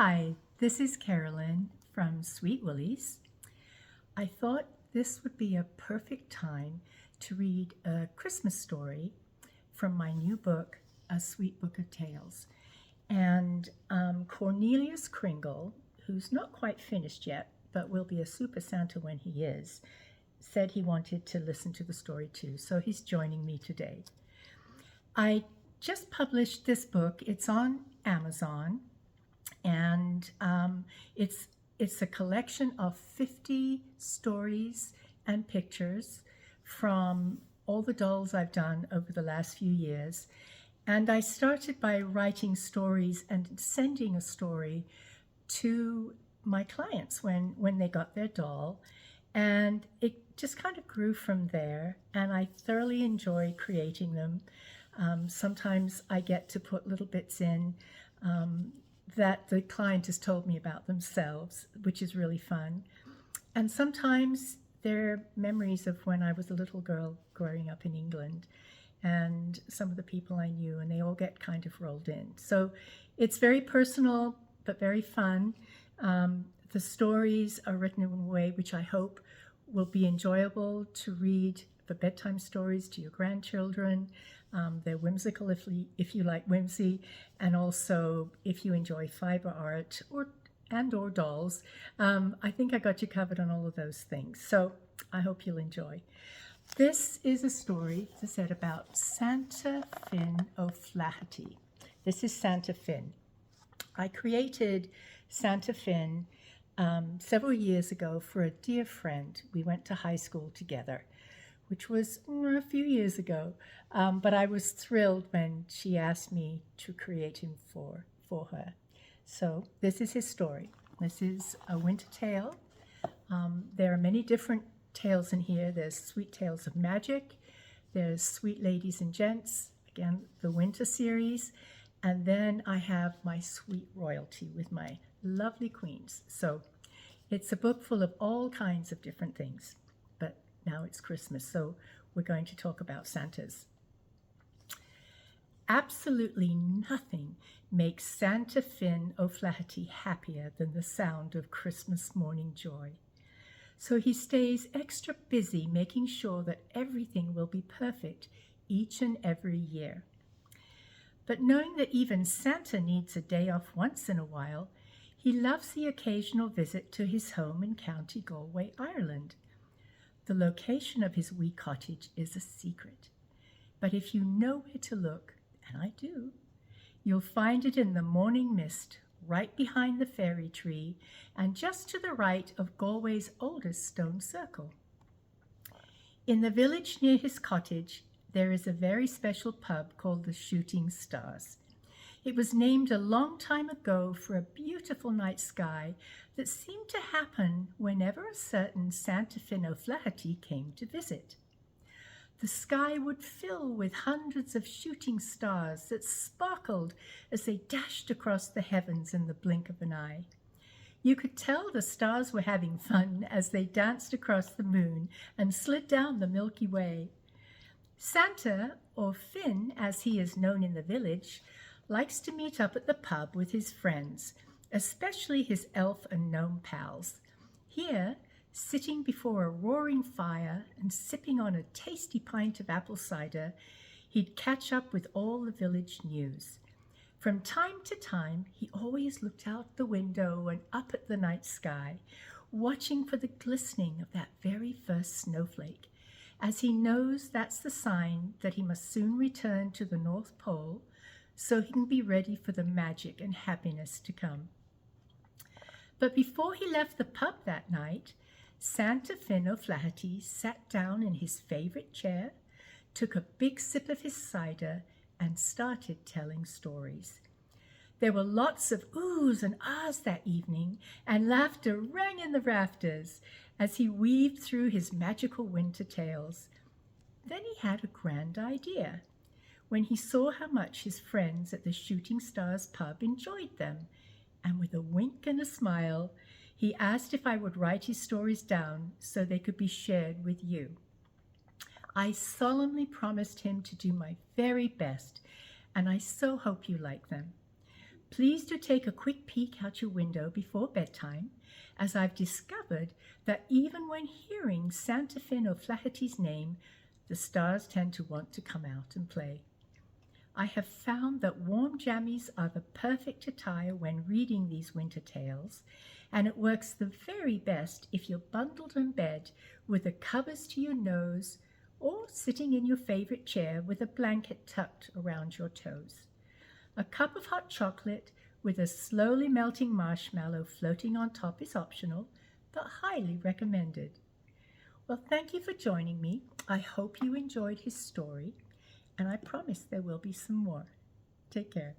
Hi, this is Carolyn from Sweet Willies. I thought this would be a perfect time to read a Christmas story from my new book, A Sweet Book of Tales. And Cornelius Kringle, who's not quite finished yet, but will be a Super Santa when he is, said he wanted to listen to the story too, so he's joining me today. I just published this book. It's on Amazon, and it's a collection of 50 stories and pictures from all the dolls I've done over the last few years. And I started by writing stories and sending a story to my clients when they got their doll. And it just kind of grew from there, and I thoroughly enjoy creating them. Sometimes I get to put little bits in that the client has told me about themselves, which is really fun. And sometimes they're memories of when I was a little girl growing up in England and some of the people I knew, and they all get kind of rolled in. So it's very personal, but very fun. The stories are written in a way which I hope will be enjoyable to read for bedtime stories to your grandchildren. They're whimsical if you like whimsy, and also if you enjoy fiber art or dolls. I think I got you covered on all of those things. So I hope you'll enjoy. This is a story, as I said, about Santa Finn O'Flaherty. This is Santa Finn. I created Santa Finn several years ago for a dear friend. We went to high school together, which was a few years ago, but I was thrilled when she asked me to create him for her. So this is his story. This is a winter tale. There are many different tales in here. There's Sweet Tales of Magic, there's Sweet Ladies and Gents, again, the winter series, and then I have my Sweet Royalty with my lovely queens. So it's a book full of all kinds of different things, but now it's Christmas, so we're going to talk about Santas. Absolutely nothing makes Santa Finn O'Flaherty happier than the sound of Christmas morning joy. So he stays extra busy making sure that everything will be perfect each and every year. But knowing that even Santa needs a day off once in a while, he loves the occasional visit to his home in County Galway, Ireland. The location of his wee cottage is a secret, but if you know where to look, and I do, you'll find it in the morning mist, right behind the fairy tree, and just to the right of Galway's oldest stone circle. In the village near his cottage, there is a very special pub called the Shooting Stars. It was named a long time ago for a beautiful night sky that seemed to happen whenever a certain Santa Finn O'Flaherty came to visit. The sky would fill with hundreds of shooting stars that sparkled as they dashed across the heavens in the blink of an eye. You could tell the stars were having fun as they danced across the moon and slid down the Milky Way. Santa, or Finn as he is known in the village, likes to meet up at the pub with his friends, especially his elf and gnome pals. Here, sitting before a roaring fire and sipping on a tasty pint of apple cider, he'd catch up with all the village news. From time to time, he always looked out the window and up at the night sky, watching for the glistening of that very first snowflake, as he knows that's the sign that he must soon return to the North Pole so he can be ready for the magic and happiness to come. But before he left the pub that night, Santa Finn O'Flaherty sat down in his favorite chair, took a big sip of his cider, and started telling stories. There were lots of oohs and ahs that evening, and laughter rang in the rafters as he weaved through his magical winter tales. Then he had a grand idea when he saw how much his friends at the Shooting Stars pub enjoyed them, and with a wink and a smile, he asked if I would write his stories down so they could be shared with you. I solemnly promised him to do my very best, and I so hope you like them. Please do take a quick peek out your window before bedtime, as I've discovered that even when hearing Santa Fin O'Flaherty's name, the stars tend to want to come out and play. I have found that warm jammies are the perfect attire when reading these winter tales, and it works the very best if you're bundled in bed with the covers to your nose or sitting in your favorite chair with a blanket tucked around your toes. A cup of hot chocolate with a slowly melting marshmallow floating on top is optional, but highly recommended. Well, thank you for joining me. I hope you enjoyed his story, and I promise there will be some more. Take care.